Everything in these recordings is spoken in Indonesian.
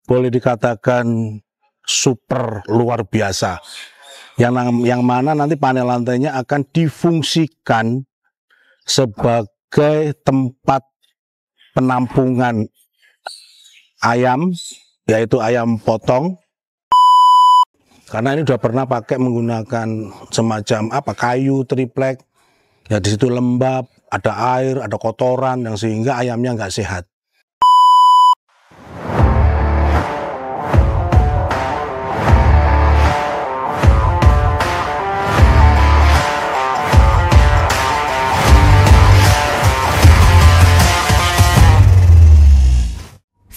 boleh dikatakan super luar biasa. Yang mana nanti panel lantainya akan difungsikan sebagai tempat penampungan ayam, yaitu ayam potong. Karena ini udah pernah pakai menggunakan semacam kayu triplek, ya di situ lembab, ada air, ada kotoran, yang sehingga ayamnya nggak sehat.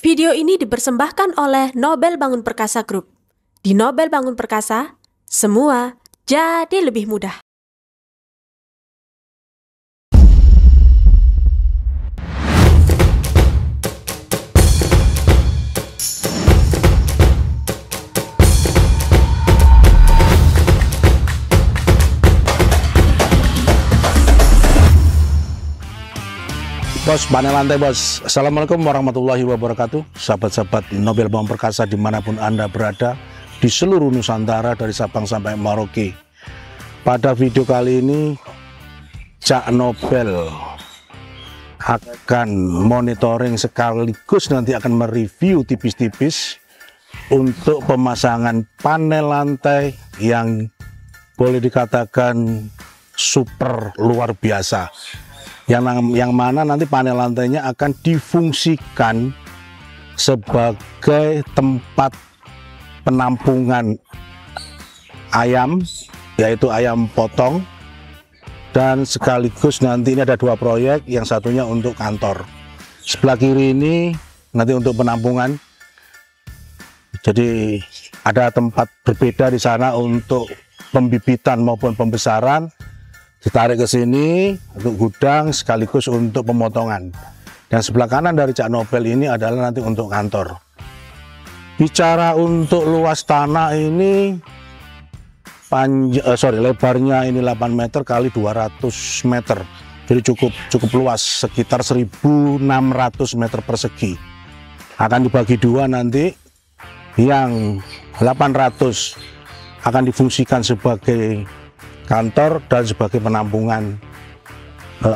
Video ini dipersembahkan oleh Nobel Bangun Perkasa Group. Di Nobel Bangun Perkasa, semua jadi lebih mudah. Bos, panel lantai bos. Assalamualaikum warahmatullahi wabarakatuh. Sahabat-sahabat Nobel Bangun Perkasa dimanapun Anda berada di seluruh Nusantara dari Sabang sampai Merauke. Pada video kali ini Cak Nobel akan monitoring sekaligus nanti akan mereview tipis-tipis untuk pemasangan panel lantai yang boleh dikatakan super luar biasa. Yang mana nanti panel lantainya akan difungsikan sebagai tempat penampungan ayam, yaitu ayam potong, dan sekaligus nanti ini ada dua proyek, yang satunya untuk kantor. Sebelah kiri ini nanti untuk penampungan, jadi ada tempat berbeda di sana untuk pembibitan maupun pembesaran. Ditarik ke sini untuk gudang sekaligus untuk pemotongan. Dan sebelah kanan dari Cak Nobel ini adalah nanti untuk kantor. Bicara untuk luas tanah ini lebarnya ini 8 meter kali 200 meter. Jadi cukup luas, sekitar 1.600 meter persegi. Akan dibagi dua nanti, yang 800 akan difungsikan sebagai kantor dan sebagai penampungan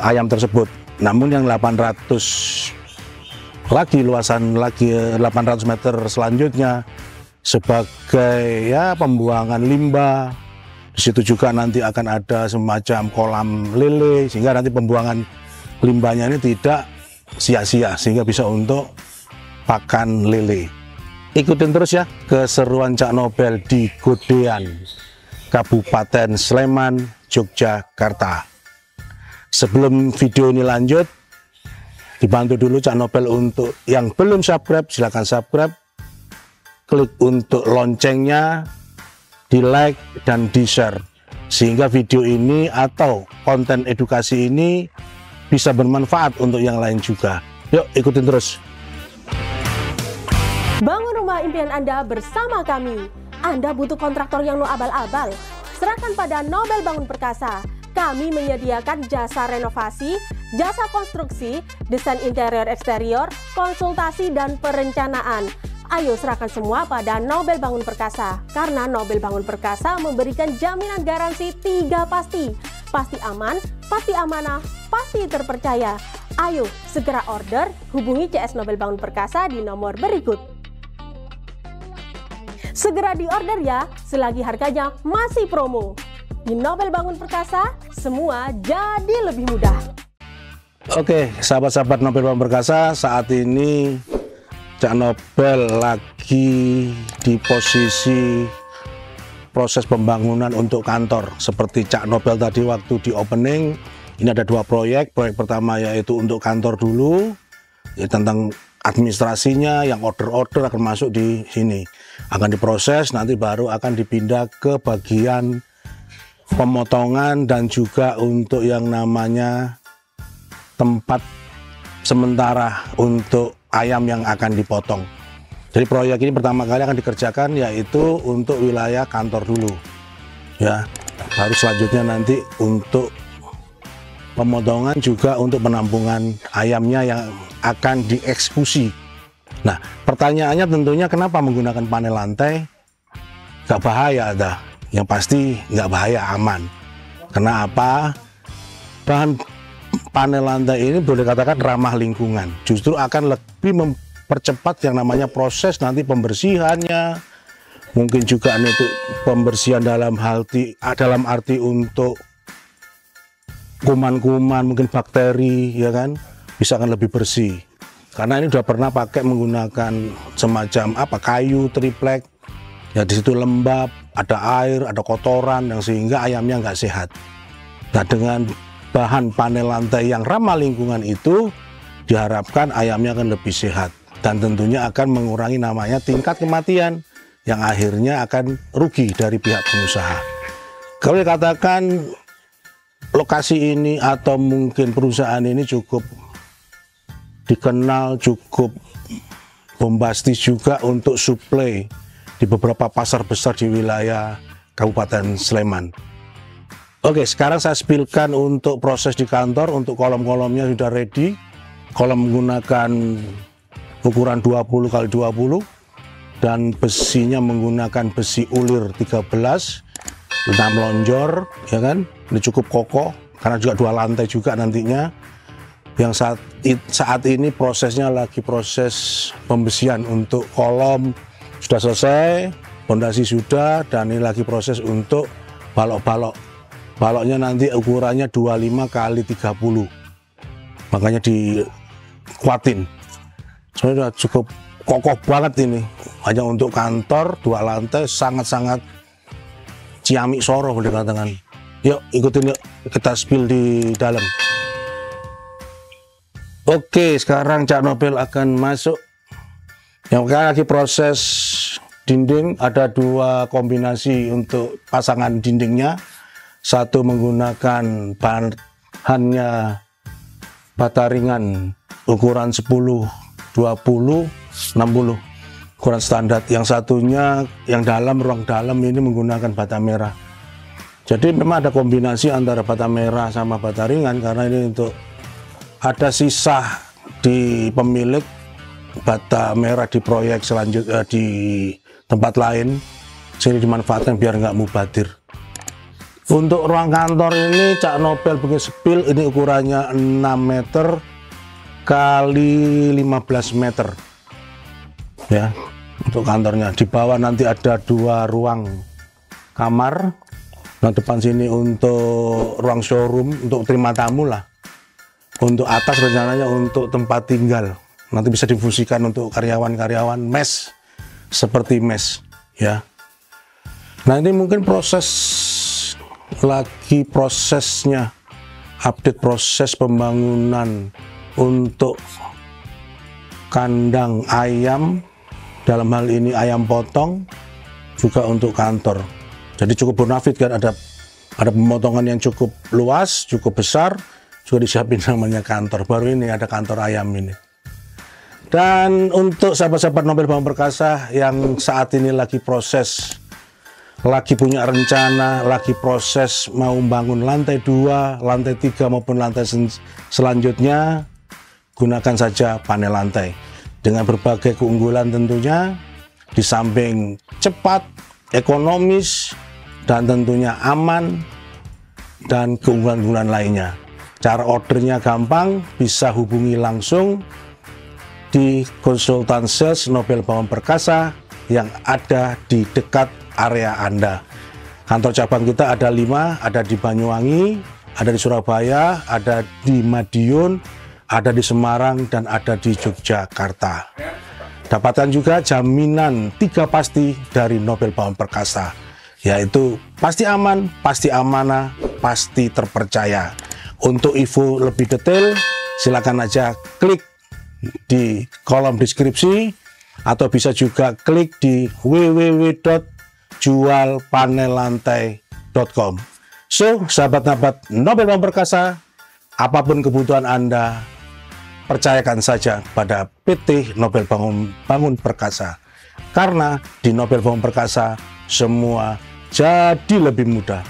ayam tersebut. Namun yang 800 lagi, luasan lagi 800 meter selanjutnya sebagai pembuangan limbah. Di situ juga nanti akan ada semacam kolam lele, sehingga nanti pembuangan limbahnya ini tidak sia-sia, sehingga bisa untuk pakan lele. Ikutin terus ya keseruan Cak Nobel di Godean, Kabupaten Sleman, Yogyakarta. Sebelum video ini lanjut, dibantu dulu Cak Nobel untuk yang belum subscribe, silahkan subscribe, klik untuk loncengnya, di like dan di share, sehingga video ini atau konten edukasi ini bisa bermanfaat untuk yang lain juga. Yuk ikutin terus. Bangun rumah impian Anda bersama kami. Anda butuh kontraktor yang no abal-abal? Serahkan pada Nobel Bangun Perkasa. Kami menyediakan jasa renovasi, jasa konstruksi, desain interior eksterior, konsultasi, dan perencanaan. Ayo serahkan semua pada Nobel Bangun Perkasa. Karena Nobel Bangun Perkasa memberikan jaminan garansi 3 pasti. Pasti aman, pasti amanah, pasti terpercaya. Ayo segera order, hubungi CS Nobel Bangun Perkasa di nomor berikut. Segera diorder ya, selagi harganya masih promo. Di Nobel Bangun Perkasa, semua jadi lebih mudah. Oke, sahabat-sahabat Nobel Bangun Perkasa, saat ini Cak Nobel lagi di posisi proses pembangunan untuk kantor. Seperti Cak Nobel tadi waktu di opening, ini ada dua proyek. Proyek pertama yaitu untuk kantor dulu, ya, tentang administrasinya, yang order-order akan masuk di sini, akan diproses, nanti baru akan dipindah ke bagian pemotongan dan juga untuk yang namanya tempat sementara untuk ayam yang akan dipotong. Jadi proyek ini pertama kali akan dikerjakan yaitu untuk wilayah kantor dulu, ya. Baru selanjutnya nanti untuk pemotongan juga untuk penampungan ayamnya yang akan dieksekusi Nah, pertanyaannya tentunya kenapa menggunakan panel lantai? Nggak bahaya, dah. Yang pasti nggak bahaya, aman. Kenapa? Bahan panel lantai ini boleh katakan ramah lingkungan. Justru akan lebih mempercepat yang namanya proses nanti pembersihannya. Mungkin juga untuk pembersihan dalam arti untuk kuman-kuman, mungkin bakteri, ya kan, bisa akan lebih bersih. Karena ini sudah pernah pakai menggunakan semacam kayu triplek, ya di situ lembab, ada air, ada kotoran, yang sehingga ayamnya nggak sehat. Nah, dengan bahan panel lantai yang ramah lingkungan itu diharapkan ayamnya akan lebih sehat dan tentunya akan mengurangi namanya tingkat kematian yang akhirnya akan rugi dari pihak pengusaha. Kalau dikatakan lokasi ini atau mungkin perusahaan ini cukup dikenal, cukup bombastis juga untuk suplai di beberapa pasar besar di wilayah Kabupaten Sleman. Oke, sekarang saya spilkan untuk proses di kantor. Untuk kolom-kolomnya sudah ready. Kolom menggunakan ukuran 20 x 20 dan besinya menggunakan besi ulir 13 6 lonjor, ya kan. Ini cukup kokoh karena juga 2 lantai juga nantinya. Yang saat ini prosesnya lagi proses pembesian untuk kolom sudah selesai, fondasi sudah, dan ini lagi proses untuk balok-balok. Baloknya nanti ukurannya 25 x 30, makanya dikuatin. Soalnya sudah cukup kokoh banget ini. Hanya untuk kantor 2 lantai sangat-sangat ciamik soro boleh katakan. Yuk ikutin, yuk kita spill di dalam. Oke, sekarang Cak Nobel akan masuk. Yang lagi proses dinding, ada 2 kombinasi untuk pasangan dindingnya. Satu menggunakan bahannya bata ringan ukuran 10, 20, 60 ukuran standar. Yang satunya yang ruang dalam ini menggunakan bata merah. Jadi memang ada kombinasi antara bata merah sama bata ringan karena ini untuk ada sisa di pemilik bata merah di proyek selanjutnya di tempat lain, sini dimanfaatkan biar nggak mubadir. Untuk ruang kantor ini Cak Nobel bikin spill, ini ukurannya 6 meter kali 15 meter ya untuk kantornya. Di bawah nanti ada 2 ruang kamar, nah depan sini untuk ruang showroom untuk terima tamu lah. Untuk atas rencananya untuk tempat tinggal, nanti bisa difusikan untuk karyawan-karyawan mes seperti mes ya. Nah ini mungkin prosesnya update proses pembangunan untuk kandang ayam, dalam hal ini ayam potong, juga untuk kantor. Jadi cukup bonafit kan, ada pemotongan yang cukup luas, cukup besar, juga disiapin namanya kantor. Baru ini ada kantor ayam ini. Dan untuk sahabat-sahabat Nobel Bangun Perkasa yang saat ini lagi proses, lagi punya rencana, lagi proses mau bangun lantai 2, lantai 3 maupun lantai selanjutnya, gunakan saja panel lantai dengan berbagai keunggulan tentunya, di samping cepat, ekonomis, dan tentunya aman, dan keunggulan-keunggulan lainnya. Cara ordernya gampang, bisa hubungi langsung di konsultan sales Nobel Bangun Perkasa yang ada di dekat area Anda. Kantor cabang kita ada 5, ada di Banyuwangi, ada di Surabaya, ada di Madiun, ada di Semarang, dan ada di Yogyakarta. Dapatkan juga jaminan 3 pasti dari Nobel Bangun Perkasa, yaitu pasti aman, pasti amanah, pasti terpercaya. Untuk info lebih detail, silakan aja klik di kolom deskripsi atau bisa juga klik di www.jualpanellantai.com. So, sahabat-sahabat Nobel Bangun Perkasa, apapun kebutuhan Anda, percayakan saja pada PT Nobel Bangun Perkasa. Karena di Nobel Bangun Perkasa, semua jadi lebih mudah.